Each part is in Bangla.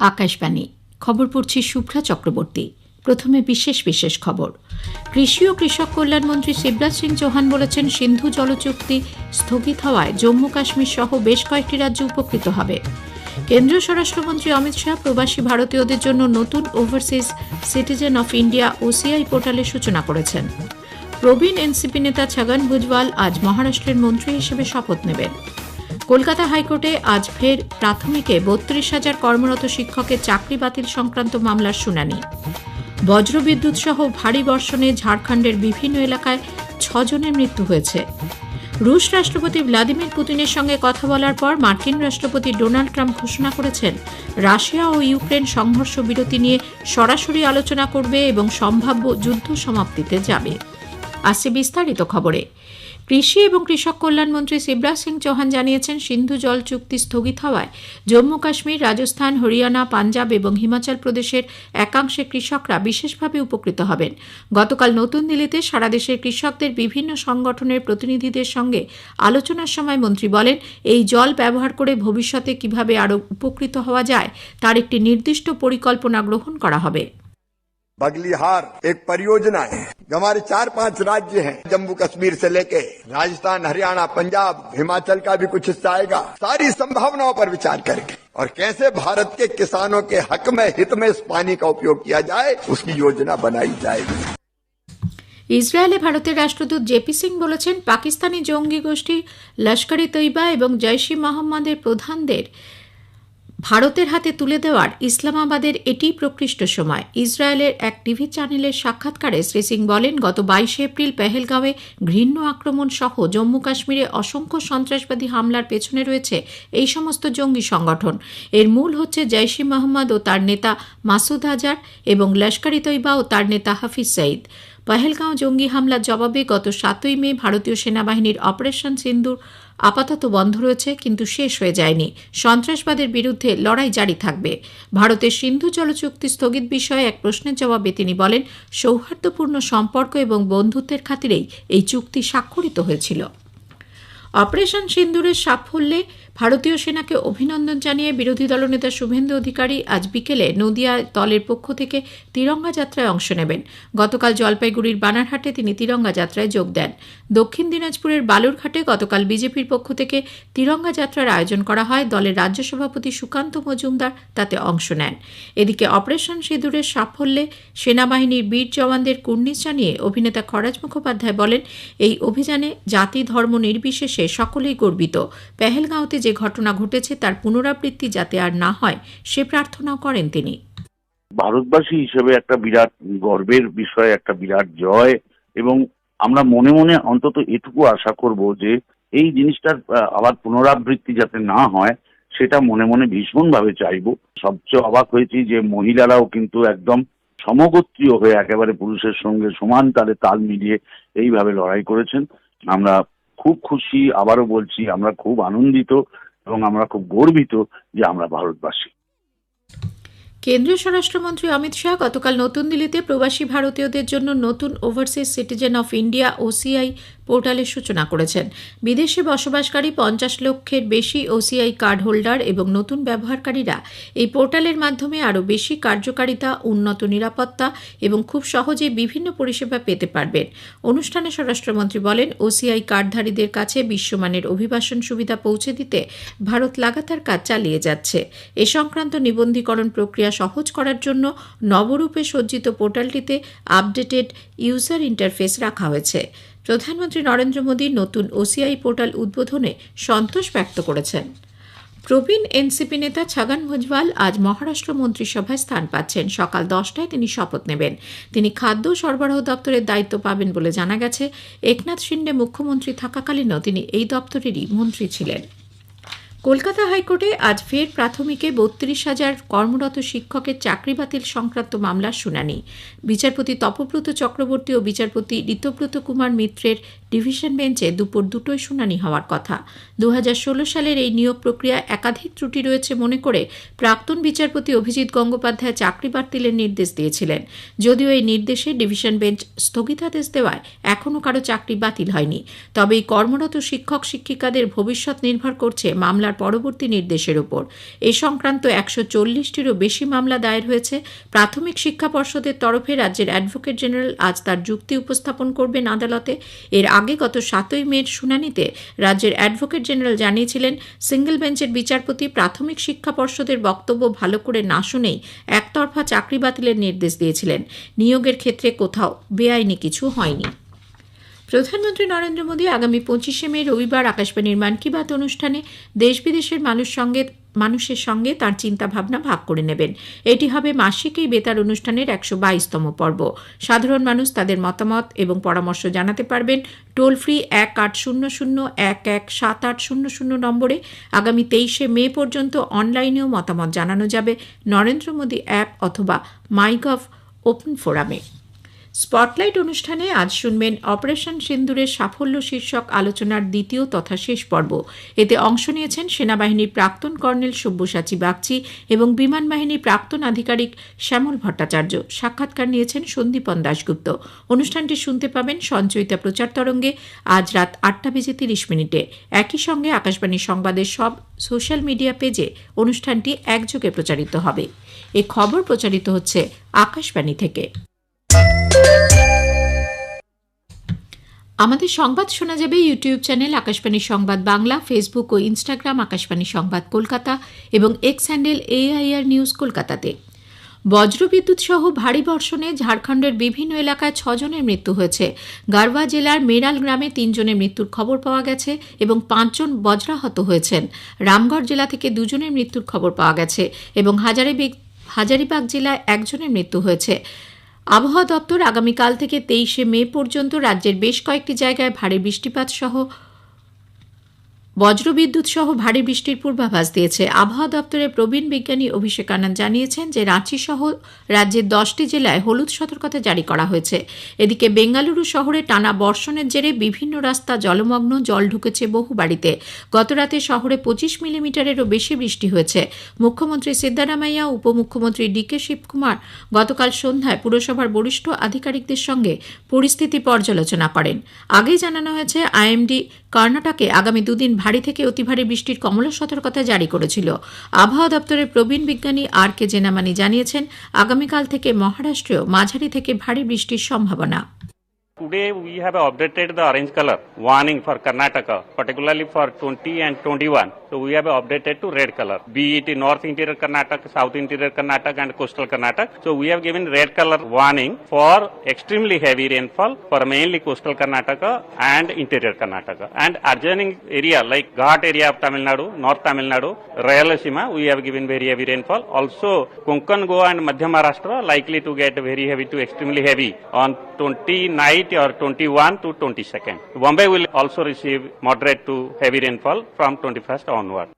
আকাশবাণী খবর পড়ছি শুভ্রা চক্রবর্তী। প্রথমে বিশেষ খবর। কৃষি ও কৃষক কল্যাণ মন্ত্রী শিবরাজ সিং চৌহান বলেছেন, সিন্ধু জল চুক্তি স্থগিত হওয়ায় জম্মু কাশ্মীর সহ বেশ কয়েকটি রাজ্য উপকৃত হবে। কেন্দ্রীয় স্বরাষ্ট্রমন্ত্রী অমিত শাহ প্রবাসী ভারতীয়দের জন্য নতুন overseas citizen of India OCI পোর্টালের সূচনা করেছেন। প্রবীণ এনসিপি নেতা ছগন ভুজবল আজ মহারাষ্ট্রের মন্ত্রী হিসেবে শপথ নেবেন। কলকাতা হাইকোর্টে আজ ফের প্রাথমিকে ৩২,০০০ কর্মরত শিক্ষকের চাকরি বাতিল সংক্রান্ত মামলার শুনানি। বজ্রবিদ্যুৎ সহ ভারী বর্ষণে ঝাড়খণ্ডের বিভিন্ন এলাকায় ৬ জনের মৃত্যু হয়েছে। রুশ রাষ্ট্রপতি ভ্লাদিমির পুতিনের সঙ্গে কথা বলার পর মার্কিন রাষ্ট্রপতি ডোনাল্ড ট্রাম্প ঘোষণা করেছেন, রাশিয়া ও ইউক্রেন সংঘর্ষ বিরতি নিয়ে সরাসরি আলোচনা করবে এবং সম্ভাব্য যুদ্ধ সমাপ্তিতে যাবে। আসছে বিস্তারিত খবরে। কৃষি এবং কৃষক কল্যাণ মন্ত্রী শিবরাজ সিং চৌহান জানিয়েছেন, সিন্ধু জল চুক্তি স্থগিত হওয়ায় জম্মু কাশ্মীর, রাজস্থান, হরিয়ানা, পাঞ্জাব এবং হিমাচল প্রদেশের একাংশের কৃষকরা বিশেষভাবে উপকৃত হবেন। গতকাল নতুন দিল্লিতে সারা দেশের কৃষকদের বিভিন্ন সংগঠনের প্রতিনিধিদের সঙ্গে আলোচনার সময় মন্ত্রী বলেন, এই জল ব্যবহার করে ভবিষ্যতে কিভাবে আরও উপকৃত হওয়া যায় তার একটি নির্দিষ্ট পরিকল্পনা গ্রহণ করা হবে। बगलीहार एक परियोजना है जो हमारे 4-5 राज्य हैं, जम्मू कश्मीर से लेके राजस्थान, हरियाणा, पंजाब, हिमाचल का भी कुछ हिस्सा आएगा। सारी संभावनाओं पर विचार करके और कैसे भारत के किसानों के हक में, हित में इस पानी का उपयोग किया जाए, उसकी योजना बनाई जाएगी। ইসরায়েলে ভারতের রাষ্ট্রদূত জেপি সিং বলেছেন, পাকিস্তানি জঙ্গি গোষ্ঠী লস্কর ই তৈবা এবং জৈশ-ই মোহাম্মদের প্রধানদের ভারতের হাতে তুলে দেওয়ার ইসলামাবাদের এটি প্রকৃষ্ট সময়। ইসরায়েলের এক টিভি চ্যানেলের সাক্ষাৎকারে শ্রী সিং বলেন, গত ২২ এপ্রিল পেহেলগাঁওয়ে ঘৃণ্য আক্রমণ সহ জম্মু কাশ্মীরে অসংখ্য সন্ত্রাসবাদী হামলার পেছনে রয়েছে এই সমস্ত জঙ্গি সংগঠন। এর মূল হচ্ছে জৈশ-ই মোহাম্মদ ও তার নেতা মাসুদ আজহার এবং লস্কর ই তৈবা ও তার নেতা হাফিজ সঈদ। পেহেলগাঁও জঙ্গি হামলার জবাবে গত ৭ই মে ভারতীয় সেনাবাহিনীর অপারেশন সিন্দুর আপাতত বন্ধ রয়েছে, কিন্তু শেষ হয়ে যায়নি। সন্ত্রাসবাদের বিরুদ্ধে লড়াই জারি থাকবে। ভারতের সিন্ধু জল চুক্তি স্থগিত বিষয়ে এক প্রশ্নের জবাবে তিনি বলেন, সৌহার্দ্যপূর্ণ সম্পর্ক এবং বন্ধুত্বের খাতিরেই এই চুক্তি স্বাক্ষরিত হয়েছিল। অপারেশন সিন্দুরের সাফল্যে ভারতীয় সেনাকে অভিনন্দন জানিয়ে বিরোধী দলনেতা শুভেন্দু অধিকারী আজ বিকেলে নদিয়া দলের পক্ষ থেকে তিরঙ্গা যাত্রায় অংশ নেবেন। গতকাল জলপাইগুড়ির বানারহাটে তিনি তিরঙ্গা যাত্রায় যোগ দেন। দক্ষিণ দিনাজপুরের বালুরঘাটে গতকাল বিজেপির পক্ষ থেকে তিরঙ্গা যাত্রার আয়োজন করা হয়। দলের রাজ্য সভাপতি সুকান্ত মজুমদার তাতে অংশ নেন। এদিকে অপারেশন সিঁদুরের সাফল্যে সেনাবাহিনীর বীর জওয়ানদের কুর্নিশ জানিয়ে অভিনেতা খরাজ মুখোপাধ্যায় বলেন, এই অভিযানে জাতি ধর্ম নির্বিশেষে সকলেই গর্বিত। পেহেলগাঁওতে যে ঘটনা ঘটেছে তার পুনরাবৃত্তি যাতে আর না হয় সে প্রার্থনাও করেন তিনি। ভারতবাসী হিসেবে একটা বিরাট গর্বের বিষয়, একটা বিরাট জয়, এবং আমরা মনে মনে অন্তত এটুকু আশা করব যে এই জিনিসটার আবার পুনরাবৃত্তি যাতে না হয় সেটা মনে মনে ভীষণভাবে চাইব। সবচেয়ে অবাক হয়েছি যে মহিলারাও কিন্তু একদম সমগোত্রীয় হয়ে একেবারে পুরুষের সঙ্গে সমান তালে তাল মিলিয়ে এইভাবে লড়াই করেছেন। আমরা খুব খুশি, আবারও বলছি আমরা খুব আনন্দিত এবং আমরা খুব গর্বিত যে আমরা ভারতবাসী। কেন্দ্রীয় স্বরাষ্ট্রমন্ত্রী অমিত শাহ গতকাল নতুন দিল্লিতে প্রবাসী ভারতীয়দের জন্য নতুন overseas citizen of India OCI পোর্টালের সূচনা করেছেন। বিদেশে বসবাসকারী ৫০ লক্ষের বেশি ওসিআই কার্ড হোল্ডার এবং নতুন ব্যবহারকারীরা এই পোর্টালের মাধ্যমে আরও বেশি কার্যকারিতা, উন্নত নিরাপত্তা এবং খুব সহজেই বিভিন্ন পরিষেবা পেতে পারবেন। অনুষ্ঠানে স্বরাষ্ট্রমন্ত্রী বলেন, ওসিআই কার্ডধারীদের কাছে বিশ্বমানের অভিবাসন সুবিধা পৌঁছে দিতে ভারত লাগাতার কাজ চালিয়ে যাচ্ছে। এ সংক্রান্ত নিবন্ধীকরণ প্রক্রিয়া সহজ করার জন্য নবরূপে সজ্জিত পোর্টালটিতে আপডেটেড ইউজার ইন্টারফেস রাখা হয়েছে। প্রধানমন্ত্রী নরেন্দ্র মোদী নতুন ওসিআই পোর্টাল উদ্বোধনে সন্তোষ ব্যক্ত করেছেন। প্রবীণ এনসিপি নেতা ছগন ভুজবল আজ মহারাষ্ট্র মন্ত্রিসভায় স্থান পাচ্ছেন। সকাল 10টায় তিনি শপথ নেবেন। তিনি খাদ্য সরবরাহ দপ্তরের দায়িত্ব পাবেন বলে জানা গেছে। একনাথ শিন্ডে মুখ্যমন্ত্রী থাকাকালীনও তিনি এই দপ্তরেরই মন্ত্রী ছিলেন। কলকাতা হাইকোর্টে আজ ফের প্রাথমিকে ৩২,০০০ কর্মরত শিক্ষকের চাকরি বাতিল সংক্রান্ত মামলার শুনানি। বিচারপতি তপব্রত চক্রবর্তী ও বিচারপতি ঋতব্রত কুমার মিত্রের ডিভিশন বেঞ্চে দুপুর ২টোয় শুনানি হওয়ার কথা। ২০১৬ সালের এই নিয়োগ প্রক্রিয়ায় একাধিক ত্রুটি রয়েছে মনে করে প্রাক্তন বিচারপতি অভিজিৎ গঙ্গোপাধ্যায় চাকরি বাতিলের নির্দেশ দিয়েছিলেন। যদিও এই নির্দেশে ডিভিশন বেঞ্চ স্থগিতাদেশ দেওয়ায় এখনও কারো চাকরি বাতিল হয়নি। তবে এই কর্মরত শিক্ষক শিক্ষিকাদের ভবিষ্যৎ নির্ভর করছে মামলার পরবর্তী নির্দেশের ওপর। এ সংক্রান্ত 140টিরও বেশি মামলা দায়ের হয়েছে। প্রাথমিক শিক্ষা পর্ষদের তরফে রাজ্যের অ্যাডভোকেট জেনারেল আজ তার যুক্তি উপস্থাপন করবেন আদালতে। এর আগে গত 7ই মের শুনানিতে রাজ্যের অ্যাডভোকেট জেনারেল জানিয়েছিলেন, সিঙ্গল বেঞ্চের বিচারপতি প্রাথমিক শিক্ষা পর্ষদের বক্তব্য ভালো করে না শুনেই একতরফা চাকরি বাতিলের নির্দেশ দিয়েছিলেন। নিয়োগের ক্ষেত্রে কোথাও বেআইনি কিছু হয়নি। প্রধানমন্ত্রী নরেন্দ্র মোদী আগামী 25শে মে রবিবার আকাশবাণীর মন কি বাত অনুষ্ঠানে দেশ বিদেশের মানুষের সঙ্গে তাঁর চিন্তাভাবনা ভাগ করে নেবেন। এটি হবে মাসিক এই বেতার অনুষ্ঠানের 122তম পর্ব। সাধারণ মানুষ তাদের মতামত এবং পরামর্শ জানাতে পারবেন টোল ফ্রি 1800-117800 নম্বরে। আগামী 23শে মে পর্যন্ত অনলাইনেও মতামত জানানো যাবে নরেন্দ্র মোদী অ্যাপ অথবা মাইগভ ওপেন ফোরামে। স্পটলাইট অনুষ্ঠানে আজ শুনবেন অপারেশন সিন্দুরের সাফল্য শীর্ষক আলোচনার দ্বিতীয় তথা শেষ পর্ব। এতে অংশ নিয়েছেন সেনাবাহিনীর প্রাক্তন কর্নেল সব্যসাচী বাগচি এবং বিমান বাহিনীর প্রাক্তন আধিকারিক শ্যামল ভট্টাচার্য। সাক্ষাৎকার নিয়েছেন সন্দীপন দাশগুপ্ত। অনুষ্ঠানটি শুনতে পাবেন সঞ্চয়িতা প্রচার তরঙ্গে আজ রাত 8:30 একই সঙ্গে আকাশবাণী সংবাদের সব সোশ্যাল মিডিয়া পেজে অনুষ্ঠানটি একযোগে প্রচারিত হবে। এ খবর প্রচারিত হচ্ছে আকাশবাণী থেকে। আমাদের সংবাদ শোনা যাবে ইউটিউব চ্যানেল আকাশবাণী সংবাদ বাংলা, ফেসবুক ও ইনস্টাগ্রাম আকাশবাণী সংবাদ কলকাতা এবং এক্স হ্যান্ডেল AIR নিউজ কলকাতাতে। বজ্রবিদ্যুৎ সহ ভারী বর্ষণে ঝাড়খণ্ডের বিভিন্ন এলাকায় 6 জনের মৃত্যু হয়েছে। গারওয়া জেলার মেরাল গ্রামে 3 জনের মৃত্যুর খবর পাওয়া গেছে এবং 5 জন বজ্রাহত হয়েছেন। রামগড় জেলা থেকে 2 জনের মৃত্যুর খবর পাওয়া গেছে এবং হাজারিবাগ জেলায় 1 জনের মৃত্যু হয়েছে। আবহাওয়া দপ্তর আগামীকাল থেকে 23শে মে পর্যন্ত রাজ্যের বেশ কয়েকটি জায়গায় ভারী বৃষ্টিপাত সহ বজ্রবিদ্যুৎ সহ ভারী বৃষ্টির পূর্বাভাস দিয়েছে। আবহাওয়া দপ্তরের প্রবীণ বিজ্ঞানী অভিষেক আনন্দ জানিয়েছেন যে রাঁচি সহ রাজ্যের 10টি জেলায় হলুদ সতর্কতা জারি করা হয়েছে। এদিকে বেঙ্গালুরু শহরে টানা বর্ষণের জেরে বিভিন্ন রাস্তা জলমগ্ন, জল ঢুকেছে বহু বাড়িতে। গতরাতে শহরে 25 মিলিমিটারেরও বেশি বৃষ্টি হয়েছে। মুখ্যমন্ত্রী সিদ্দারামাইয়া, উপমুখ্যমন্ত্রী DK শিবকুমার গতকাল সন্ধ্যায় পুরসভার বরিষ্ঠ আধিকারিকদের সঙ্গে পরিস্থিতি পর্যালোচনা করেন। আগেই জানানো হয়েছে IMD কর্ণাটকে আগামী 2 দিন ভারী থেকে অতি ভারী বৃষ্টির কমলা সতর্কতা জারি করেছিল। আবহাওয়া দপ্তরের প্রবীণ বিজ্ঞানী RK জেনামানি জানিয়েছেন, আগামীকাল থেকে মহারাষ্ট্রেও মাঝারি থেকে ভারী বৃষ্টির সম্ভাবনা। Today we have updated the orange color warning for Karnataka, particularly for 20 and 21. So we have updated to red color, be it in North Interior Karnataka, South Interior Karnataka and Coastal Karnataka. So we have given red color warning for extremely heavy rainfall for mainly Coastal Karnataka and Interior Karnataka. And adjoining area like Ghat area of Tamil Nadu, North Tamil Nadu, Rayalaseema, we have given very heavy rainfall. Also Konkan, Goa and Madhya Maharashtra likely to get very heavy to extremely heavy on 29 or 21 to 22nd. Bombay will also receive moderate to heavy rainfall from 21st onward.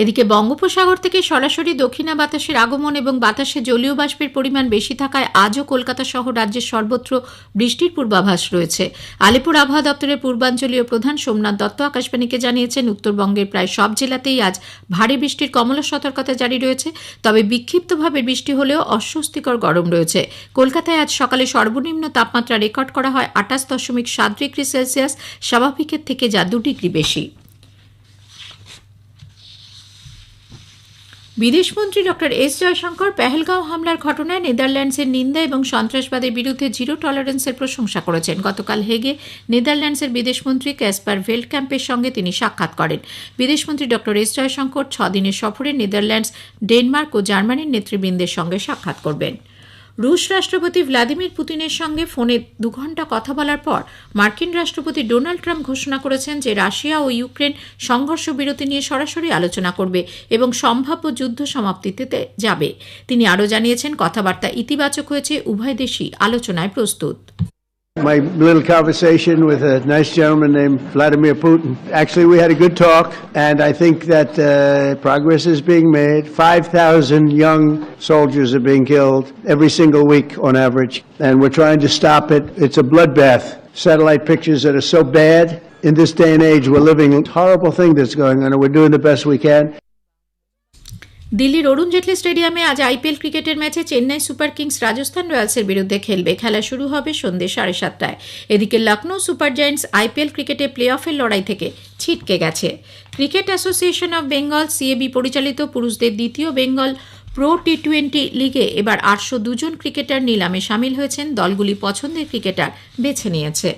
এদিকে বঙ্গোপসাগর থেকে সরাসরি দক্ষিণা বাতাসের আগমন এবং বাতাসে জলীয় বাষ্পের পরিমাণ বেশি থাকায় আজও কলকাতা সহ রাজ্যের সর্বত্র বৃষ্টির পূর্বাভাস রয়েছে। আলিপুর আবহাওয়া দপ্তরের পূর্বাঞ্চলীয় প্রধান সোমনাথ দত্ত আকাশবাণীকে জানিয়েছেন, উত্তরবঙ্গের প্রায় সব জেলাতেই আজ ভারী বৃষ্টির কমলা সতর্কতা জারি রয়েছে। তবে বিক্ষিপ্তভাবে বৃষ্টি হলেও অস্বস্তিকর গরম রয়েছে। কলকাতায় আজ সকালে সর্বনিম্ন তাপমাত্রা রেকর্ড করা হয় 28.7 ডিগ্রি সেলসিয়াস, স্বাভাবিকের থেকে যা 2 ডিগ্রি বেশি। বিদেশমন্ত্রী ডক্টর এস জয়শঙ্কর পেহেলগাঁও হামলার ঘটনায় নেদারল্যান্ডসের নিন্দা এবং সন্ত্রাসবাদের বিরুদ্ধে জিরো টলারেন্সের প্রশংসা করেছেন। গতকাল হেগে নেদারল্যান্ডসের বিদেশমন্ত্রী ক্যাসপার ভেল্টক্যাম্পের সঙ্গে তিনি সাক্ষাৎ করেন। বিদেশমন্ত্রী ডক্টর এস জয়শঙ্কর 6 দিনের সফরে নেদারল্যান্ডস, ডেনমার্ক ও জার্মানির নেতৃবৃন্দের সঙ্গে সাক্ষাৎ করবেন। রুশ রাষ্ট্রপতি ভ্লাদিমির পুতিনের সঙ্গে ফোনে 2 ঘণ্টা কথা বলার পর মার্কিন রাষ্ট্রপতি ডোনাল্ড ট্রাম্প ঘোষণা করেছেন যে রাশিয়া ও ইউক্রেন সংঘর্ষ বিরতি নিয়ে সরাসরি আলোচনা করবে এবং সম্ভাব্য যুদ্ধ সমাপ্তিতে যাবে। তিনি আরও জানিয়েছেন, কথাবার্তা ইতিবাচক হয়েছে, উভয় দেশই আলোচনায় প্রস্তুত। My little conversation with a nice gentleman named Vladimir Putin. Actually, we had a good talk, and I think that progress is being made. 5,000 young soldiers are being killed every single week on average, and we're trying to stop it. It's a bloodbath. Satellite pictures that are so bad. In this day and age, we're living a horrible thing that's going on, and we're doing the best we can. দিল্লির অরুণ জেটলি স্টেডিয়ামে আজ আইপিএল ক্রিকেটের ম্যাচে চেন্নাই সুপার কিংস রাজস্থান রয়্যালসের বিরুদ্ধে খেলবে। খেলা শুরু হবে সন্ধ্যে 7:30টায়। এদিকে লখনৌ সুপার জায়ান্টস আইপিএল ক্রিকেটে প্লে অফের লড়াই থেকে ছিটকে গেছে। Cricket association of Bengal CAB পরিচালিত পুরুষদের দ্বিতীয় বেঙ্গল প্রো টি20 লিগে এবার 802 জন ক্রিকেটার নিলামে সামিল হয়েছেন। দলগুলি পছন্দের ক্রিকেটার বেছে নিয়েছে।